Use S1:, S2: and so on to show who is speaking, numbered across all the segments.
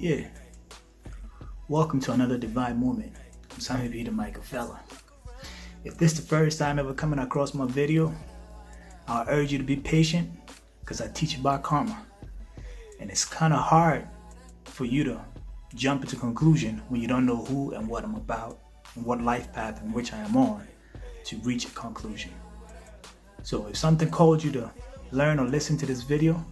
S1: Yeah, welcome to another divine moment. I'm Sammy B. the Michael Fella. If this is the first time ever coming across my video, I urge you to be patient because I teach about karma. And it's kind of hard for you to jump into conclusion when you don't know who and what I'm about and what life path in which I am on to reach a conclusion. So if something called you to learn or listen to this video,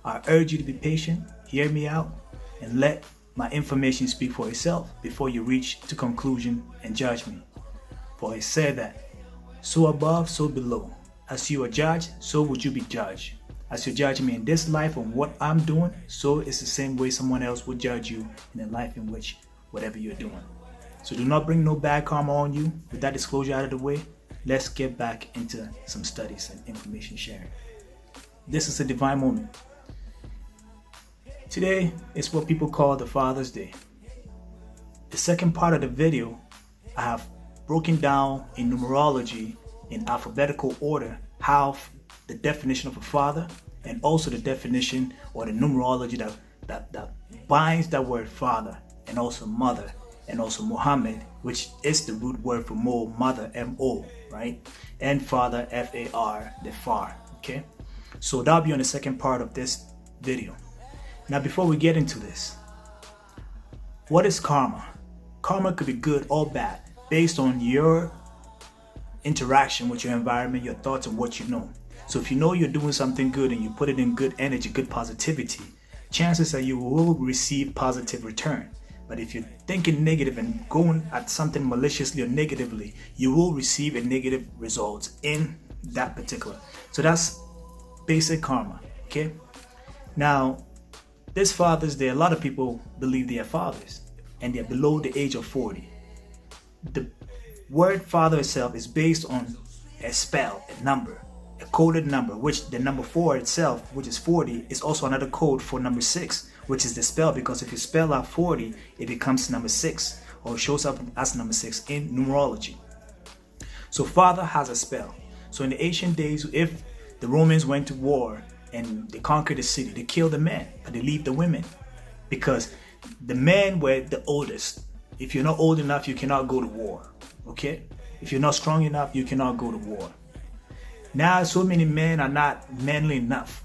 S1: I urge you to be patient, hear me out, and let my information speak for itself before you reach to conclusion and judge me. For it said that, so above, so below. As you are judged, so would you be judged. As you judge me in this life on what I'm doing, so it's the same way someone else would judge you in a life in which whatever you're doing. So do not bring no bad karma on you. With that disclosure out of the way, let's get back into some studies and information sharing. This is a divine moment. Today is what people call the Father's Day. The second part of the video, I have broken down in numerology in alphabetical order how the definition of a father and also the definition or the numerology that binds that word father and also mother and also Muhammad, which is the root word for mother, M-O, right? And father, F-A-R, the far, okay? So that'll be on the second part of this video. Now, before we get into this, what is karma? Karma could be good or bad based on your interaction with your environment, your thoughts, and what you know. So if you know you're doing something good and you put it in good energy, good positivity, chances are you will receive positive return. But if you're thinking negative and going at something maliciously or negatively, you will receive a negative result in that particular. So that's basic karma, okay? Now, this Father's Day, a lot of people believe they are fathers and they're below the age of 40. The word father itself is based on a spell, a number, a coded number, which the number 4 itself, which is 40, is also another code for number 6, which is the spell, because if you spell out 40, it becomes number 6 or shows up as number 6 in numerology. So father has a spell. So in the ancient days, if the Romans went to war and they conquered the city, they killed the men, but they leave the women because the men were the oldest. If you're not old enough, you cannot go to war, okay? If you're not strong enough, you cannot go to war. Now, so many men are not manly enough.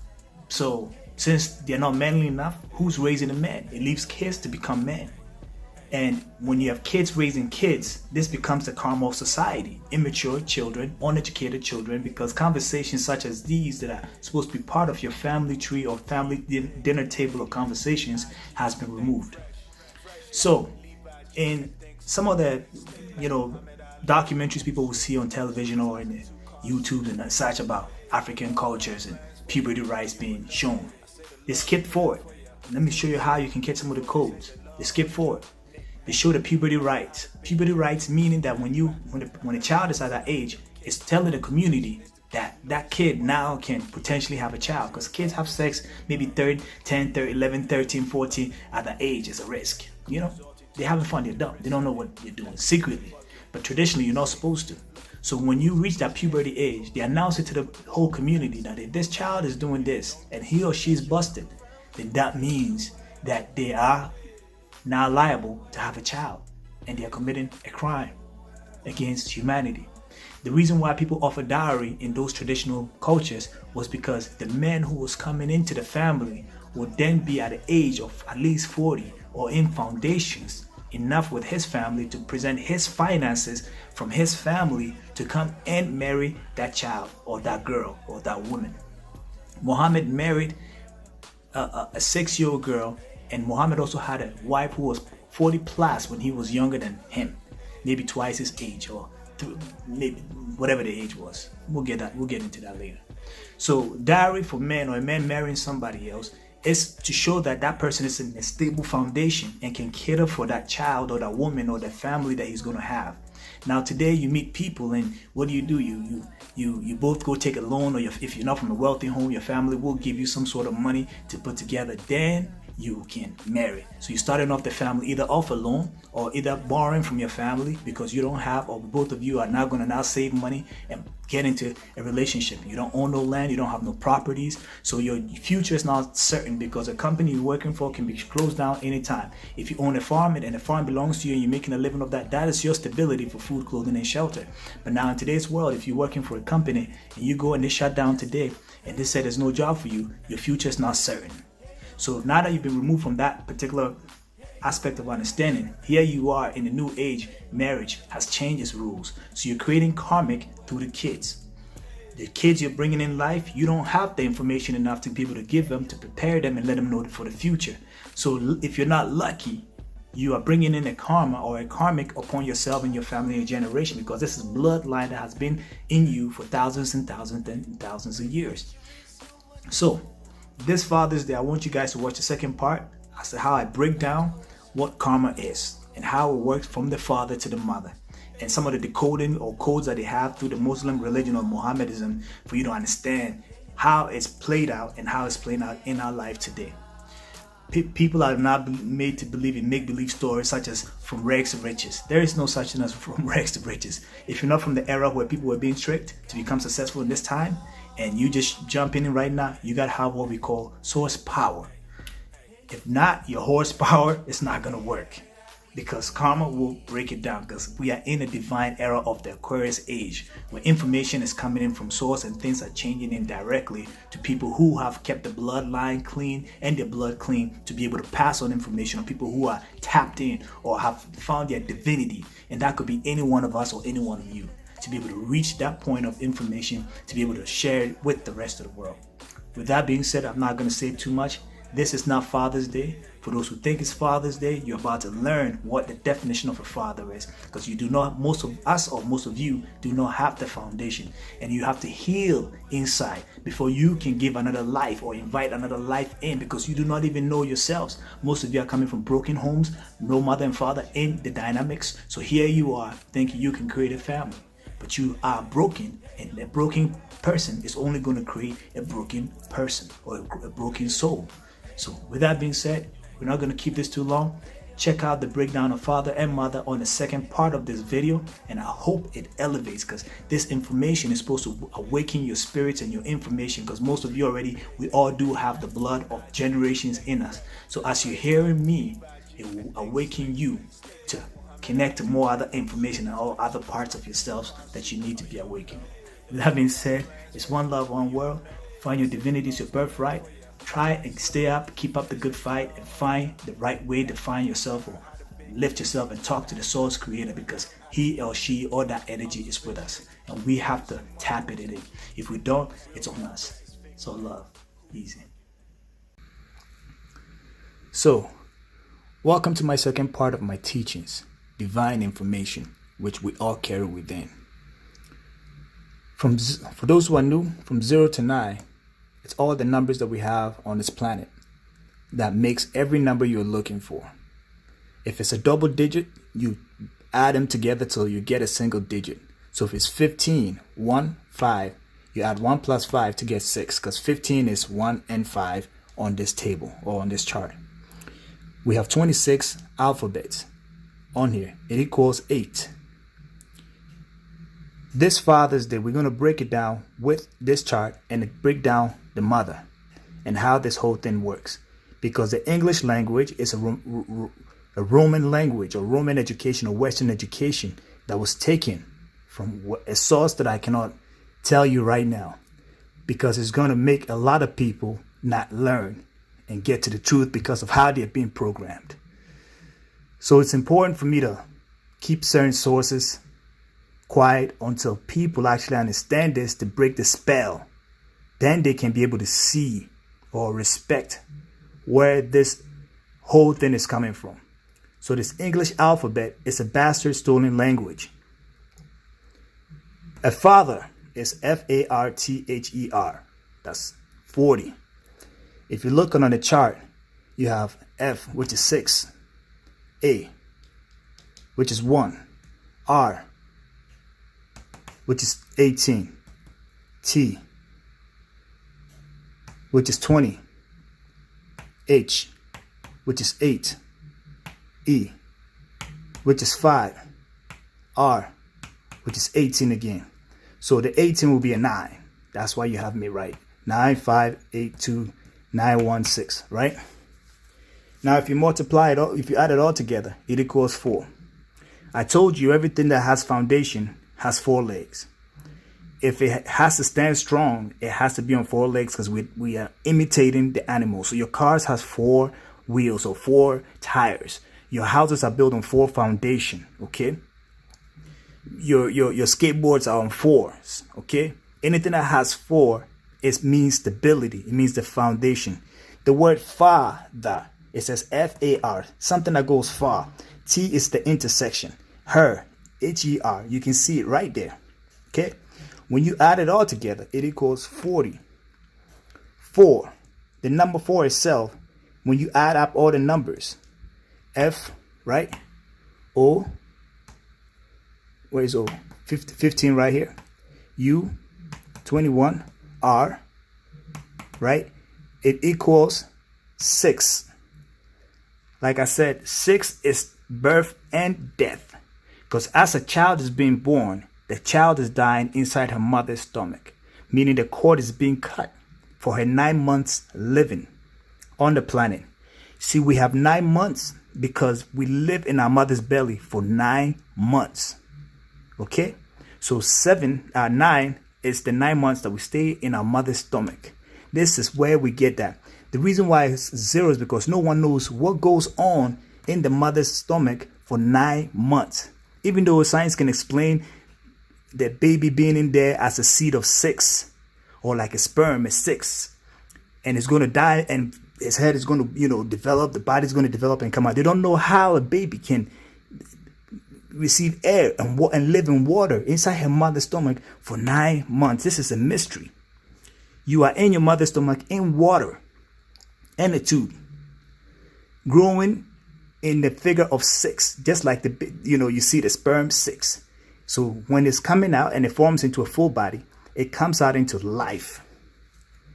S1: So since they're not manly enough, who's raising the men? It leaves kids to become men. And when you have kids raising kids, this becomes the karma of society. Immature children, uneducated children, because conversations such as these that are supposed to be part of your family tree or family dinner table of conversations has been removed. So in some of the, documentaries people will see on television or in YouTube and such about African cultures and puberty rights being shown, they skip forward. Let me show you how you can get some of the codes. They skip forward. They show the puberty rights. Puberty rights meaning that when a child is at that age, it's telling the community that that kid now can potentially have a child, because kids have sex maybe 10, 11, 13, 14 at that age is a risk. They're having fun, they're dumb. They don't know what they're doing secretly. But traditionally, you're not supposed to. So when you reach that puberty age, they announce it to the whole community that if this child is doing this and he or she is busted, then that means that they are now liable to have a child and they are committing a crime against humanity. The reason why people offer dowry in those traditional cultures was because the man who was coming into the family would then be at the age of at least 40 or in foundations enough with his family to present his finances from his family to come and marry that child or that girl or that woman. Muhammad married a 6-year-old girl, and Muhammad also had a wife who was 40 plus when he was younger than him, maybe twice his age or maybe whatever the age was. We'll get into that later. So dowry for men, or a man marrying somebody else, is to show that that person is in a stable foundation and can cater for that child or that woman or the family that he's going to have. Now today you meet people and what do? You both go take a loan, or if you're not from a wealthy home, your family will give you some sort of money to put together. Then you can marry. So you're starting off the family either off alone or either borrowing from your family because you don't have, or both of you are now going to now save money and get into a relationship. You don't own no land, you don't have no properties, so your future is not certain because a company you're working for can be closed down anytime. If you own a farm and the farm belongs to you and you're making a living of that, that is your stability for food, clothing, and shelter. But now in today's world, if you're working for a company and you go and they shut down today and they say there's no job for you, your future is not certain. So now that you've been removed from that particular aspect of understanding, here you are in the new age. Marriage has changed its rules. So you're creating karmic through the kids. The kids you're bringing in life, you don't have the information enough to be able to give them, to prepare them and let them know for the future. So if you're not lucky, you are bringing in a karma or a karmic upon yourself and your family and your generation, because this is bloodline that has been in you for thousands and thousands and thousands of years. So this Father's Day, I want you guys to watch the second part as to how I break down what karma is and how it works from the father to the mother, and some of the decoding or codes that they have through the Muslim religion or Mohammedanism for you to understand how it's played out and how it's playing out in our life today. People are not made to believe in make-believe stories such as from rags to riches. There is no such thing as from rags to riches. If you're not from the era where people were being tricked to become successful in this time, and you just jump in right now, you gotta have what we call source power. If not, your horsepower is not gonna work, because karma will break it down, because we are in a divine era of the Aquarius age where information is coming in from source and things are changing in directly to people who have kept the bloodline clean and their blood clean to be able to pass on information on people who are tapped in or have found their divinity. And that could be any one of us or any one of you, to be able to reach that point of information, to be able to share it with the rest of the world. With that being said, I'm not going to say too much. This is not Father's Day. For those who think it's Father's Day, you're about to learn what the definition of a father is, because you do not, most of us or most of you do not have the foundation, and you have to heal inside before you can give another life or invite another life in, because you do not even know yourselves. Most of you are coming from broken homes, no mother and father in the dynamics. So here you are thinking you can create a family, but you are broken, and a broken person is only going to create a broken person or a broken soul. So with that being said, we're not going to keep this too long. Check out the breakdown of father and mother on the second part of this video, and I hope it elevates, because this information is supposed to awaken your spirits and your information, because most of you already, we all do have the blood of generations in us. So as you're hearing me, it will awaken you to connect to more other information and all other parts of yourselves that you need to be awakened. With that being said, it's one love, one world. Find your divinity, it's your birthright. Try and stay up, keep up the good fight, and find the right way to find yourself or lift yourself and talk to the source creator, because he or she or that energy is with us, and we have to tap it in. If we don't, it's on us. So love, easy. So, welcome to my second part of my teachings, divine information, which we all carry within. For those who are new, from 0 to 9, it's all the numbers that we have on this planet that makes every number you're looking for. If it's a double digit, you add them together till you get a single digit. So if it's 15, 1, 5, you add 1 plus 5 to get 6, because 15 is 1 and 5 on this table or on this chart. We have 26 alphabets on here. It equals 8. This Father's Day, we're going to break it down with this chart and break down the mother and how this whole thing works. Because the English language is a Roman language, or Roman education, or Western education that was taken from a source that I cannot tell you right now, because it's going to make a lot of people not learn and get to the truth because of how they're being programmed. So it's important for me to keep certain sources quiet until people actually understand this, to break the spell. Then they can be able to see or respect where this whole thing is coming from. So this English alphabet is a bastard stolen language. A father is F-A-R-T-H-E-R. That's 40. If you look on the chart, you have F, which is 6, A, which is 1, R, which is 18, T, which is 20, H, which is 8. E, which is 5. R, which is 18 again. So the 18 will be a 9. That's why you have me right. 9, 5, 8, 2, 9, 1, 6, right? Now, if you multiply it all, if you add it all together, it equals 4. I told you everything that has foundation has 4 legs. If it has to stand strong, it has to be on 4 legs because we are imitating the animal. So your cars has 4 wheels or 4 tires. Your houses are built on 4 foundation, okay? Your skateboards are on 4s, okay? Anything that has 4, it means stability. It means the foundation. The word father, it says F-A-R, something that goes far. T is the intersection. Her, H-E-R, you can see it right there, okay? When you add it all together, it equals 40. 4, the number 4 itself, when you add up all the numbers, F, right? O, where is O? 15 right here. U, 21. R, right? It equals 6. Like I said, 6 is birth and death. Because as a child is being born, the child is dying inside her mother's stomach, meaning the cord is being cut for her 9 months living on the planet. See, we have 9 months because we live in our mother's belly for 9 months. Okay? So 9 is the 9 months that we stay in our mother's stomach. This is where we get that. The reason why it's 0 is because no one knows what goes on in the mother's stomach for 9 months. Even though science can explain the baby being in there as a seed of 6, or like a sperm is 6, and it's going to die, and his head is going to, develop, the body's going to develop and come out. They don't know how a baby can receive air and live in water inside her mother's stomach for 9 months. This is a mystery. You are in your mother's stomach in water and a tube, growing in the figure of 6, just like you see the sperm 6. So when it's coming out and it forms into a full body, it comes out into life,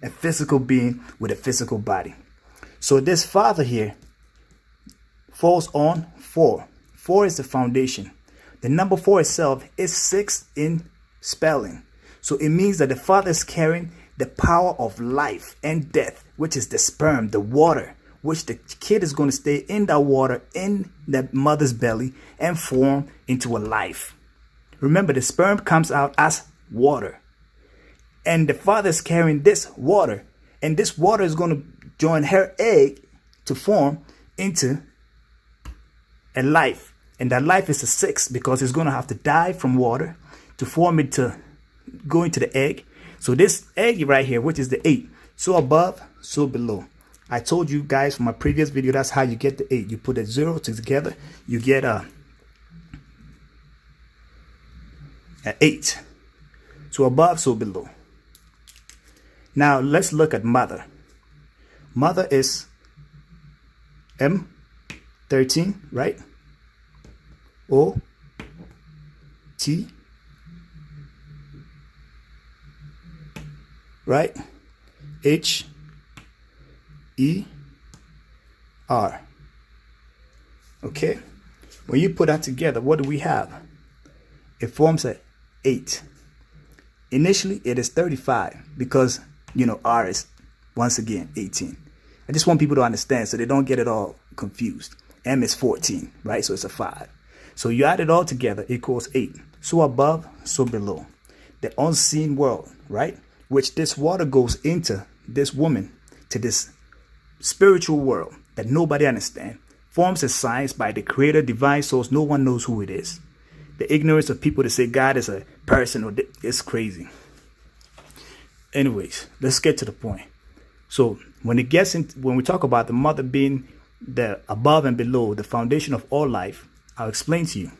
S1: a physical being with a physical body. So this father here falls on 4. 4 is the foundation. The number 4 itself is 6 in spelling. So it means that the father is carrying the power of life and death, which is the sperm, the water, which the kid is going to stay in that water in the mother's belly and form into a life. Remember, the sperm comes out as water. And the father is carrying this water. And this water is going to join her egg to form into a life. And that life is a 6 because it's going to have to die from water to form it to go into the egg. So this egg right here, which is the 8, so above, so below. I told you guys from my previous video, that's how you get the 8. You put the 0 together, you get an 8. So above, so below. Now let's look at mother. Mother is M13, right? O T, right? H E R. Okay. When you put that together, what do we have? It forms an 8. Initially, it is 35 because, R is, once again, 18. I just want people to understand so they don't get it all confused. M is 14, right? So it's a 5. So you add it all together, equals 8. So above, so below. The unseen world, right? Which this water goes into this woman, to this spiritual world that nobody understands, forms a science by the creator, divine source. No one knows who it is. The ignorance of people to say God is a person is crazy. Anyways, let's get to the point. So when we talk about the mother being the above and below, the foundation of all life, I'll explain to you.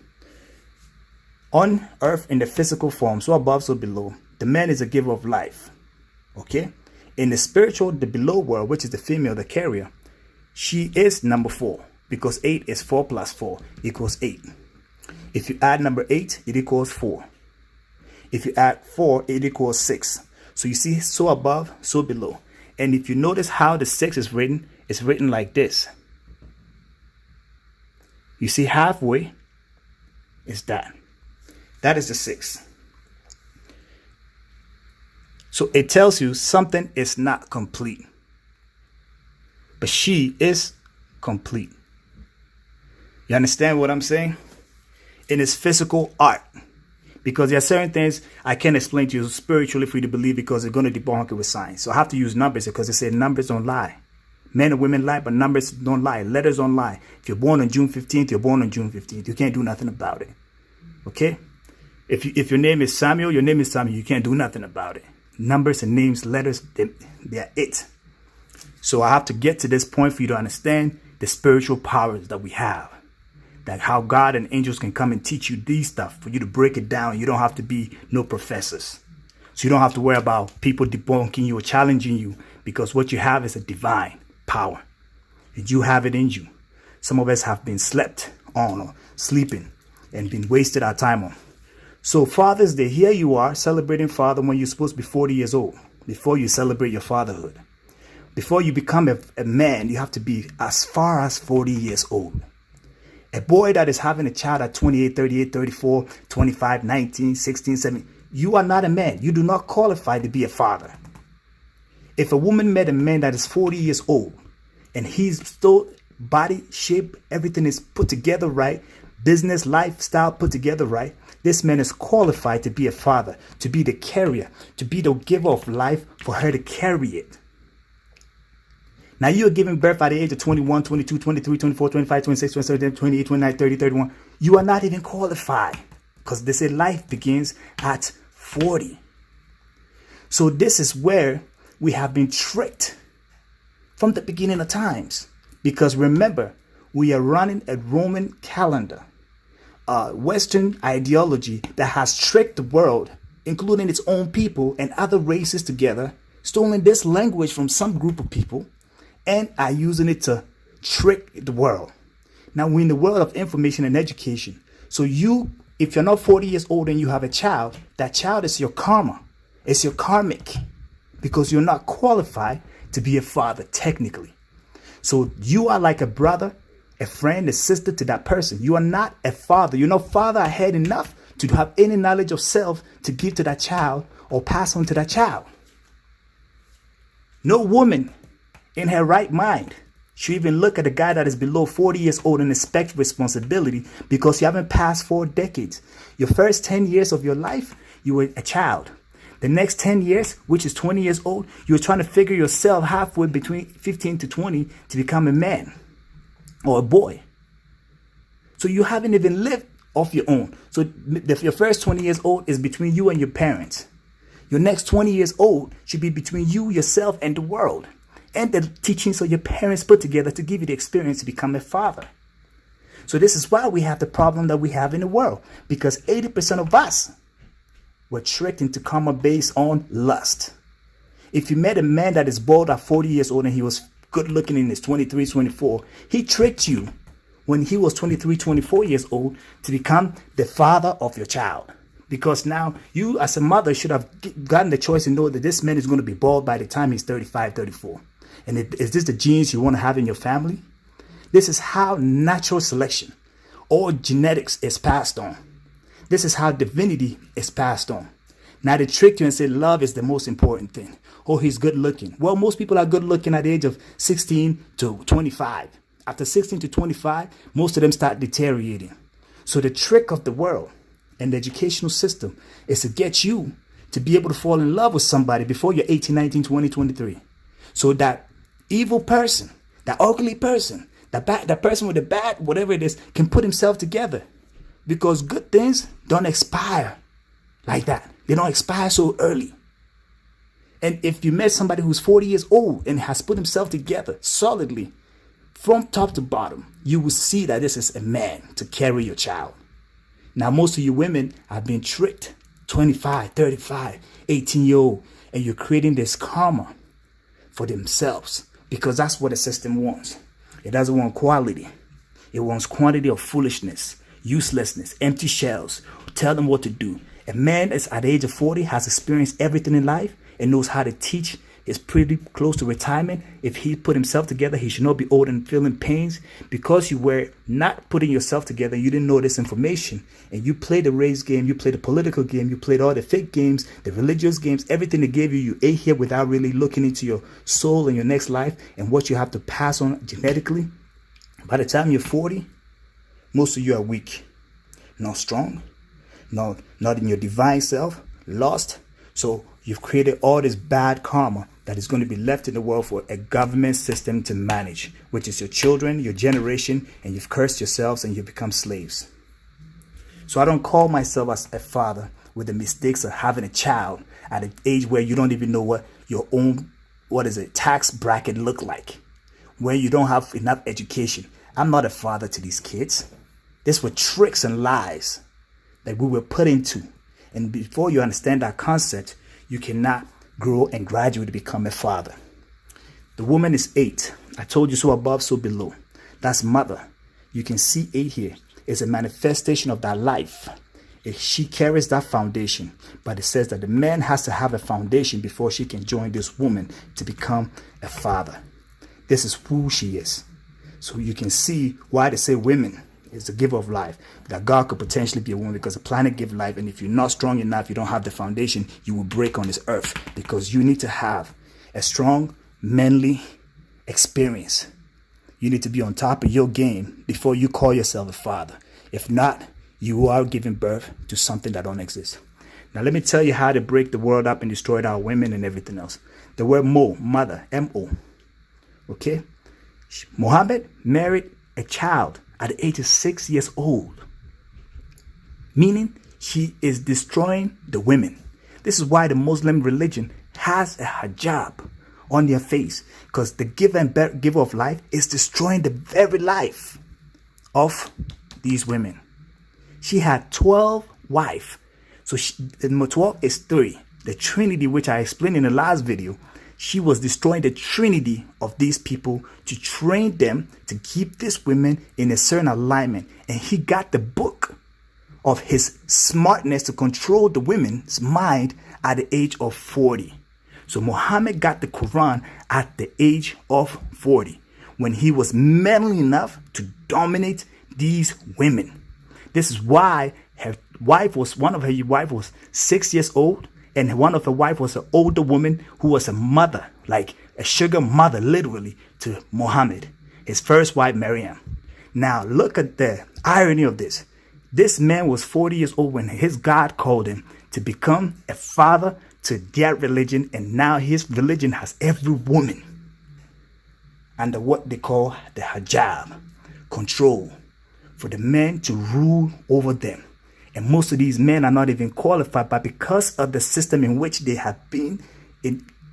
S1: On earth in the physical form, so above, so below, the man is a giver of life. Okay? In the spiritual, the below world, which is the female, the carrier, she is number 4 because 8 is 4 plus 4 equals 8. If you add number 8, it equals 4. If you add 4, it equals 6. So you see, so above, so below. And if you notice how the 6 is written, it's written like this. You see halfway is that. That is the 6. So it tells you something is not complete. But she is complete. You understand what I'm saying? In its physical art. Because there are certain things I can't explain to you spiritually for you to believe because they're going to debunk it with science. So I have to use numbers because they say numbers don't lie. Men and women lie, but numbers don't lie. Letters don't lie. If you're born on June 15th, you're born on June 15th. You can't do nothing about it. Okay? If your name is Samuel, your name is Samuel. You can't do nothing about it. Numbers and names, letters, they're it. So I have to get to this point for you to understand the spiritual powers that we have. That how God and angels can come and teach you these stuff for you to break it down. You don't have to be no professors. So you don't have to worry about people debunking you or challenging you because what you have is a divine power. And you have it in you. Some of us have been slept on or sleeping and been wasted our time on. So Father's Day, here you are celebrating Father when you're supposed to be 40 years old. Before you celebrate your fatherhood. Before you become a man, you have to be as far as 40 years old. A boy that is having a child at 28, 38, 34, 25, 19, 16, 17, you are not a man. You do not qualify to be a father. If a woman met a man that is 40 years old and he's still body shape, everything is put together right, business, lifestyle put together right, this man is qualified to be a father, to be the carrier, to be the giver of life for her to carry it. Now you're giving birth at the age of 21, 22, 23, 24, 25, 26, 27, 28, 29, 30, 31. You are not even qualified because they say life begins at 40. So this is where we have been tricked from the beginning of times. Because remember, we are running a Roman calendar, Western ideology that has tricked the world, including its own people and other races together, stolen this language from some group of people, and are using it to trick the world. Now we're in the world of information and education. So if you're not 40 years old and you have a child, that child is your karma. It's your karmic. Because you're not qualified to be a father technically. So you are like a brother, a friend, a sister to that person. You are not a father. You're not father ahead enough to have any knowledge of self to give to that child or pass on to that child. No woman in her right mind should even look at a guy that is below 40 years old and expect responsibility because you haven't passed 4 decades. Your first 10 years of your life, you were a child. The next 10 years, which is 20 years old, you're trying to figure yourself halfway between 15 to 20 to become a man or a boy. So you haven't even lived off your own. So your first 20 years old is between you and your parents. Your next 20 years old should be between you, yourself, and the world. And the teachings of your parents put together to give you the experience to become a father. So this is why we have the problem that we have in the world. Because 80% of us were tricked into karma based on lust. If you met a man that is bald at 40 years old and he was good looking in his 23, 24, he tricked you when he was 23, 24 years old to become the father of your child. Because now you as a mother should have gotten the choice to know that this man is going to be bald by the time he's 35, 34. And is this the genes you want to have in your family? This is how natural selection or genetics is passed on. This is how divinity is passed on. Now they trick you and say love is the most important thing. Oh, he's good looking. Well, most people are good looking at the age of 16 to 25. After 16 to 25, most of them start deteriorating. So the trick of the world and the educational system is to get you to be able to fall in love with somebody before you're 18, 19, 20, 23. So that evil person, that ugly person, that person with the bad, whatever it is, can put himself together. Because good things don't expire like that. They don't expire so early. And if you met somebody who's 40 years old and has put himself together solidly from top to bottom, you will see that this is a man to carry your child. Now, most of you women have been tricked, 25, 35, 18-year-old, and you're creating this karma for themselves because that's what the system wants. It doesn't want quality. It wants quantity of foolishness, uselessness, empty shells. Tell them what to do. A man that's at the age of 40 has experienced everything in life and knows how to teach is pretty close to retirement. If he put himself together, he should not be old and feeling pains. Because you were not putting yourself together, you didn't know this information. And you played the race game, you played the political game, you played all the fake games, the religious games, everything they gave you, you ate here without really looking into your soul and your next life and what you have to pass on genetically. By the time you're 40, most of you are weak, not strong, not in your divine self, lost. So you've created all this bad karma that is going to be left in the world for a government system to manage, which is your children, your generation, and you've cursed yourselves and you've become slaves. So I don't call myself as a father with the mistakes of having a child at an age where you don't even know what your own, tax bracket look like, where you don't have enough education. I'm not a father to these kids. These were tricks and lies that we were put into. And before you understand that concept, you cannot grow and graduate to become a father. The woman is 8. I told you, so above, so below. That's mother. You can see 8 here. It's a manifestation of that life. She carries that foundation. But it says that the man has to have a foundation before she can join this woman to become a father. This is who she is. So you can see why they say women is the giver of life. That God could potentially be a woman because the planet gives life. And if you're not strong enough, you don't have the foundation, you will break on this earth. Because you need to have a strong, manly experience. You need to be on top of your game before you call yourself a father. If not, you are giving birth to something that don't exist. Now let me tell you how to break the world up and destroy our women and everything else. The word mo, mother, M-O. Okay? Muhammad married a child at the age of 6 years old. Meaning she is destroying the women. This is why the Muslim religion has a hijab on their face. Because the giver and giver of life is destroying the very life of these women. She had 12 wives. So 12 is 3. The Trinity, which I explained in the last video, she was destroying the trinity of these people to train them to keep these women in a certain alignment. And he got the book of his smartness to control the women's mind at the age of 40. So Muhammad got the Quran at the age of 40, when he was manly enough to dominate these women. This is why one of her wife was 6 years old. And one of the wives was an older woman who was a mother, like a sugar mother, literally, to Muhammad, his first wife, Maryam. Now, look at the irony of this. This man was 40 years old when his God called him to become a father to their religion. And now his religion has every woman under what they call the hijab, control, for the men to rule over them. And most of these men are not even qualified, but because of the system in which they have been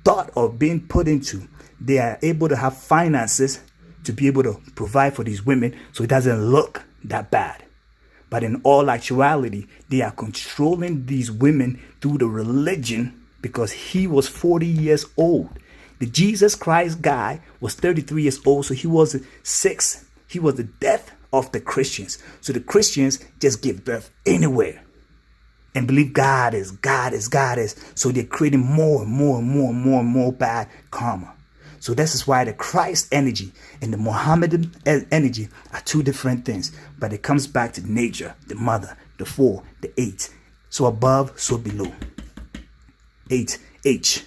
S1: thought of being put into, they are able to have finances to be able to provide for these women, so it doesn't look that bad. But in all actuality, they are controlling these women through the religion, because he was 40 years old. The Jesus Christ guy was 33 years old, so he was 6. He was the death of the Christians. So the Christians just give birth anywhere and believe God is. So they're creating more and more bad karma. So this is why the Christ energy and the Muhammadan energy are two different things. But it comes back to nature, the mother, the 4, the 8. So above, so below. 8, H.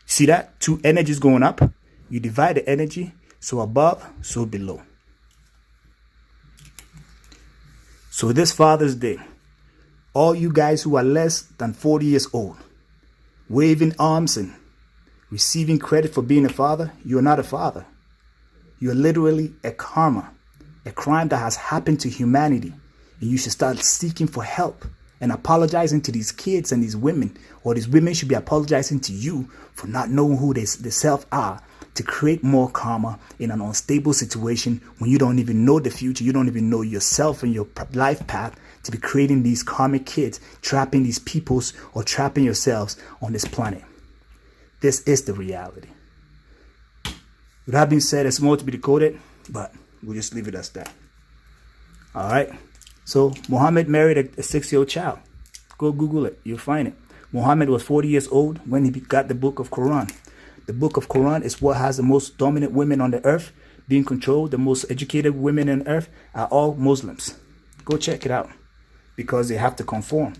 S1: See that? 2 energies going up. You divide the energy. So above, so below. So this Father's Day, all you guys who are less than 40 years old, waving arms and receiving credit for being a father, you're not a father. You're literally a karma, a crime that has happened to humanity. And you should start seeking for help and apologizing to these kids and these women, or these women should be apologizing to you for not knowing who they self are, to create more karma in an unstable situation when you don't even know the future, you don't even know yourself and your life path, to be creating these karmic kids, trapping these peoples or trapping yourselves on this planet. This is the reality. With that being said, there's more to be decoded, but we'll just leave it as that. All right. So Muhammad married a 6-year-old child. Go Google it. You'll find it. Muhammad was 40 years old when he got the book of Quran. The book of Quran is what has the most dominant women on the earth being controlled. The most educated women on earth are all Muslims. Go check it out, because they have to conform.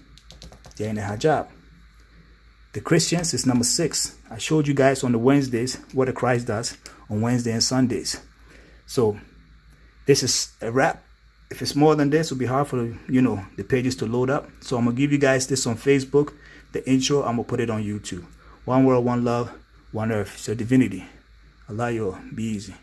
S1: They're in the hijab. The Christians is number 6. I showed you guys on the Wednesdays what the Christ does on Wednesday and Sundays. So this is a wrap. If it's more than this, it'll be hard for the pages to load up. So I'm gonna give you guys this on Facebook. The intro, I'm gonna put it on YouTube. One world, one love, one earth. So divinity. Allah, be easy.